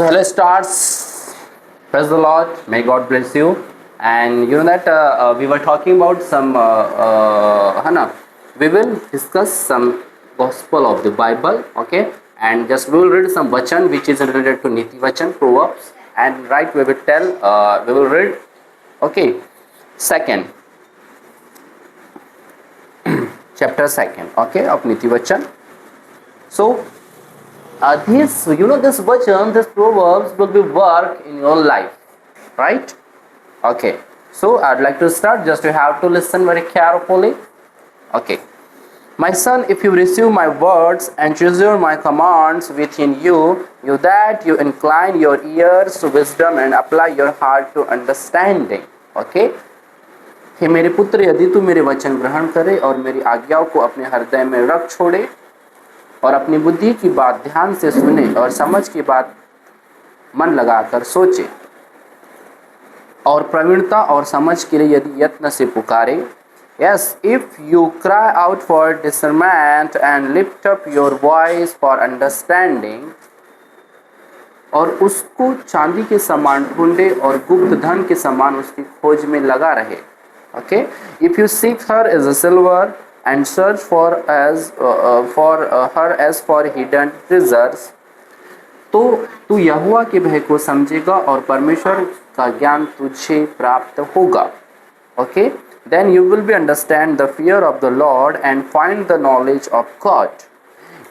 So hello stars, praise the Lord, may God bless you. And you know that we were talking about some, Hana, we will discuss some gospel of the Bible, okay? And just we will read some vachan which is related to Niti Vachan, Proverbs, and right we will tell, we will read, okay, second, chapter second, okay, of Niti Vachan. So this, you know, this vachan, this proverbs will be work in your life, right? Okay, so I'd like to start. Just you have to listen very carefully. Okay, my son, if you receive my words and treasure my commands within you, you that you incline your ears to wisdom and apply your heart to understanding. Okay, हे मेरे पुत्र, यदि तू मेरे वचन ग्रहण करे और मेरी आज्ञाओं को अपने हृदय में रख छोड़े और अपनी बुद्धि की बात ध्यान से सुने और समझ की बात मन लगाकर सोचे और प्रवीणता और समझ के लिए यदि यत्न से पुकारे. Yes, if you cry out for discernment and lift up your voice for understanding, और उसको चांदी के समान ढूंढे और गुप्त धन के समान उसकी खोज में लगा रहे. Okay, if you seek her as a silver and search for her as for hidden treasures, तो तू यहोवा के भय को समझेगा और परमेश्वर का ज्ञान तुझे प्राप्त होगा. Okay, then you will be understand the fear of the Lord and find the knowledge of God.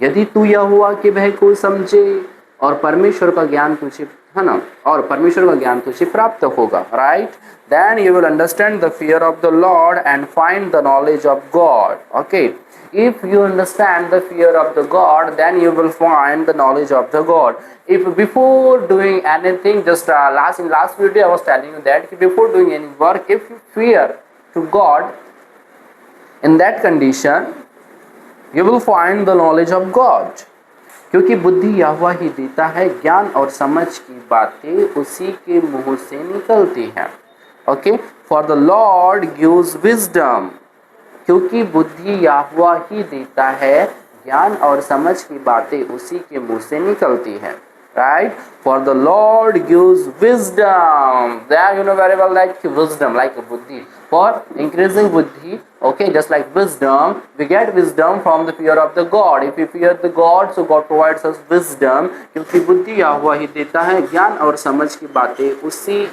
यदि तू यहोवा के भय को समझे और परमेश्वर का ज्ञान तुझे, है ना, और परमेश्वर का ज्ञान तुझे प्राप्त होगा, right? Then you will understand the fear of the Lord and find the knowledge of God. Okay, if you understand the fear of the God, then you will find the knowledge of the God. If before doing anything, just in last video I was telling you that before doing any work, if you fear to God, in that condition you will find the knowledge of God. क्योंकि बुद्धि यहोवा ही देता है, ज्ञान और समझ की बातें उसी के मुंह से निकलती हैं. Okay, for the Lord gives wisdom. क्योंकि बुद्धि यहोवा ही देता है, ज्ञान और समझ की बातें उसी के मुंह से निकलती हैं, right? For the Lord gives wisdom. There you know very well that wisdom like बुद्धि, फॉर इंक्रीजिंग बुद्धि. Okay, just like wisdom, we get wisdom from the fear of the God. If we fear the God, so God provides us wisdom. क्योंकि बुद्धि यहोवा ही देता है, ज्ञान और समझ की बातें उसी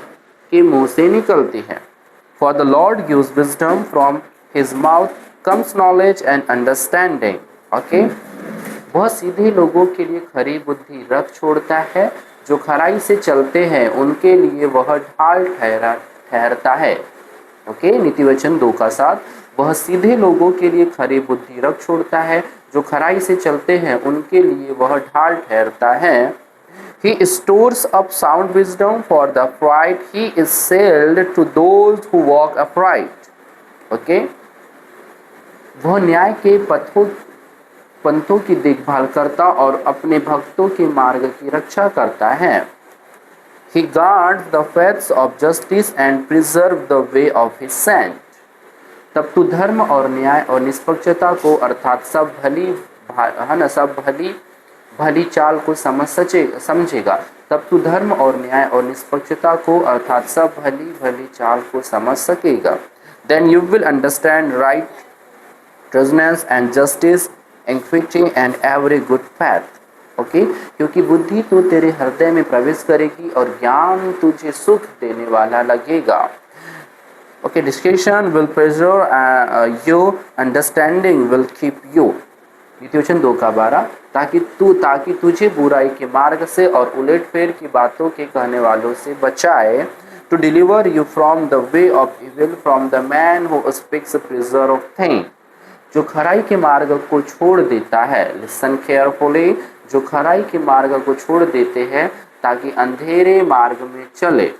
के मुंह से निकलती हैं. For the Lord gives wisdom, from His mouth comes knowledge and understanding. Okay, बहुत सीधे लोगों के लिए खरी बुद्धि रख छोड़ता है, जो खराई से चलते हैं उनके लिए वह ढाल ठहरता है. ओके, नीति वचन 2:7. वह सीधे लोगों के लिए खरी बुद्धि रख छोड़ता है, जो खराई से चलते हैं उनके लिए वह ढाल ठहरता है. He stores up sound wisdom for the upright. He is sealed to those who walk upright. Okay? वह न्याय के पंथों की देखभाल करता और अपने भक्तों के मार्ग की रक्षा करता है. He guards the paths of justice and preserves the way of his saints. तब तू धर्म और न्याय और निष्पक्षता को, अर्थात सब भली चाल को समझेगा. तब तू धर्म और न्याय और निष्पक्षता को, अर्थात सब भली चाल को समझ सकेगा. Then you will understand righteousness and justice, equity and every good path. Okay, क्योंकि बुद्धि तो तेरे हृदय में प्रवेश करेगी और ज्ञान तुझे सुख देने वाला लगेगा. Okay, discretion will preserve you, understanding will keep you. नीति वचन 2:12. ताकि तुझे बुराई के मार्ग से और उलटफेर की बातों के कहने वालों से बचाए. To deliver you from the way of evil, from the man who speaks preserve things. जो खराई के मार्ग को छोड़ देता है, listen carefully, जो खराई के मार्ग को छोड़ देते हैं ताकि अंधेरे मार्ग में चले.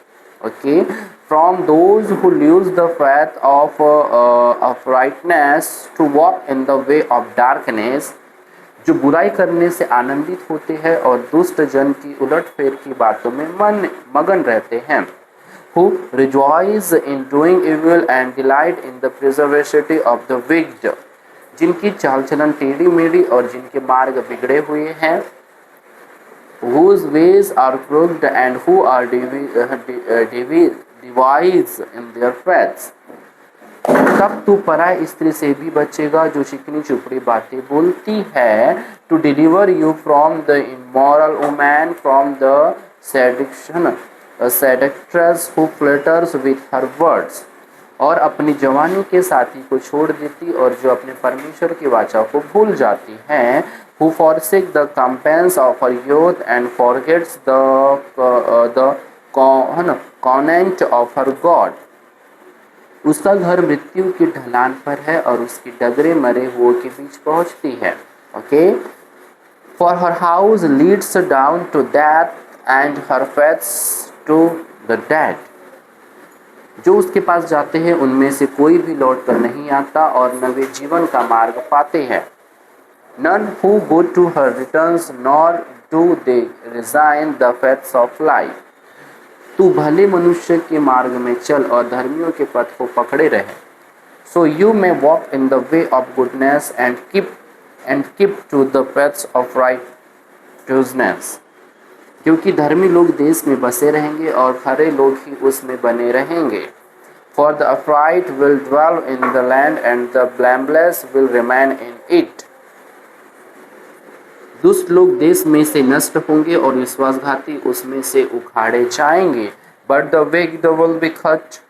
Okay, from those who lose the faith of rightness to walk in the way of darkness. जो बुराई करने से आनंदित होते हैं और दुष्ट जन की उलटफेर की बातों में मगन रहते हैं. Who rejoice in doing evil and delight in the preservation of the wicked. जिनकी चाल चलन टेढ़ी मेढ़ी और जिनके मार्ग बिगड़े हुए हैं. whose ways are crooked and who are devised in their paths. तब तू पराय स्त्री से भी बचेगा जो चिकनी चुपड़ी बातें बोलती है, to deliver you from the immoral woman, from the seductress who flutters with her words, और अपनी जवानी के साथी को छोड़ देती और जो अपने परमेश्वर की वाचा को भूल जाती हैं, who forsake the companions of her youth and forgets the covenant of her God. उसका घर मृत्यु की ढलान पर है और उसकी डगरे मरे हुओं के बीच पहुंचती है. Okay, for her house leads down to death and her paths to the dead. जो उसके पास जाते हैं उनमें से कोई भी लौट कर नहीं आता और न वे जीवन का मार्ग पाते हैं. None who go to her returns, nor do they resign the paths of life. तू भले मनुष्य के मार्ग में चल और धर्मियों के पथ को पकड़े रहे. So you may walk in the way of goodness and keep to the paths of righteousness. क्योंकि धर्मी लोग देश में बसे रहेंगे और खरे लोग ही उसमें बने रहेंगे. For the upright will dwell in the land and the blameless will remain in it. दुष्ट लोग देश में से नष्ट होंगे और विश्वासघाती उसमें से उखाड़े जाएंगे. But the wicked will be cut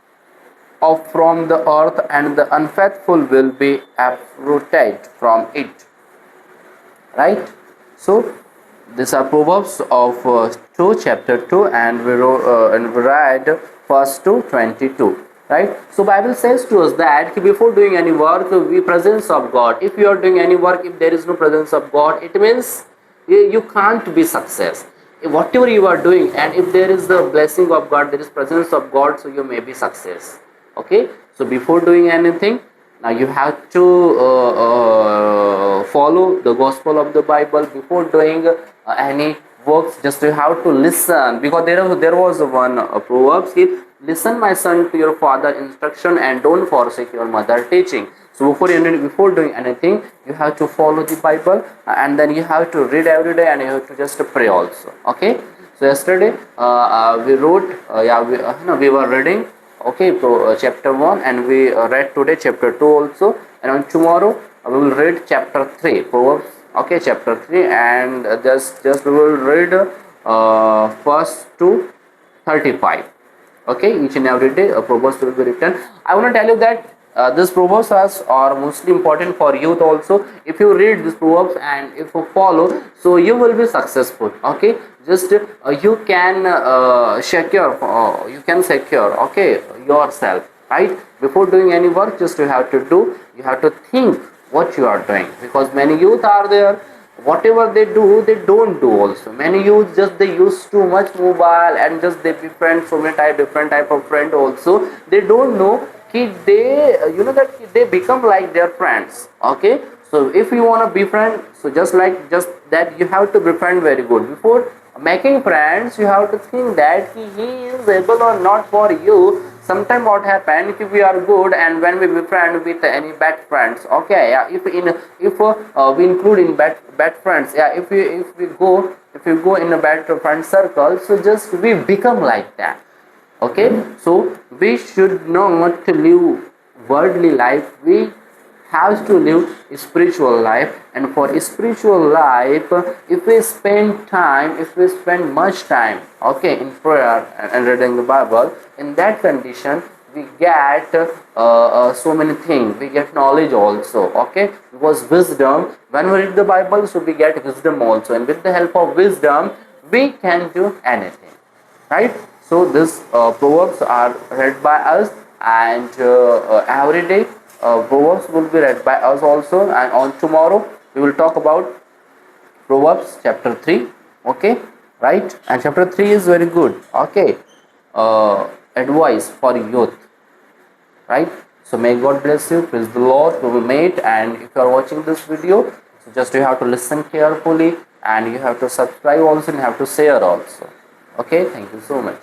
off from the earth and the unfaithful will be uprooted from it. Right? So these are Proverbs of 2 chapter 2 and we read first to 22. Right? So Bible says to us that before doing any work, we presence of God. If you are doing any work, if there is no presence of God, it means you can't be success. Whatever you are doing, and if there is the blessing of God, there is presence of God, so you may be success. Okay? So before doing anything, now you have to follow the gospel of the Bible. Before doing any works, just you have to listen, because there was one Proverbs, listen my son to your father instruction and don't forsake your mother teaching. So before doing anything, you have to follow the Bible and then you have to read every day and you have to just pray also. Okay, so yesterday we wrote we were reading, okay, chapter 1 and we read today chapter 2 also, and on tomorrow we will read chapter 3 Proverbs. Okay, chapter 3, and just we will read first to 35. Okay, each and every day a Proverbs will be written. I want to tell you that these Proverbs are mostly important for youth also. If you read these Proverbs and if you follow, so you will be successful. Okay, just you can secure okay yourself, right? Before doing any work, just you have to think what you are doing, because many youth are there, whatever they do they don't do also. Many youth just they use too much mobile and just they befriend so many different type of friend also. They don't know they that they become like their friends. Okay, so if you want to befriend, so just that you have to befriend very good. Before making friends, you have to think that he is able or not for you. Sometimes what happen, if we are good and when we befriend with any bad friends, okay, yeah, if we include in bad friends, yeah, if we go in a bad friend circle, so just we become like that. Okay, so we should not live worldly life, we have to live spiritual life. And for spiritual life, if we spend much time, okay, in prayer and reading the Bible, in that condition we get so many things, we get knowledge also. Okay, because wisdom, when we read the Bible, so we get wisdom also, and with the help of wisdom we can do anything, right? So these Proverbs are read by us, and every day Proverbs will be read by us also. And on tomorrow we will talk about Proverbs chapter 3. Okay, right? And chapter 3 is very good. Okay, advice for youth, right? So may God bless you. Praise the Lord. We will meet. And if you are watching this video, so just you have to listen carefully, and you have to subscribe also, and you have to share also. Okay, thank you so much.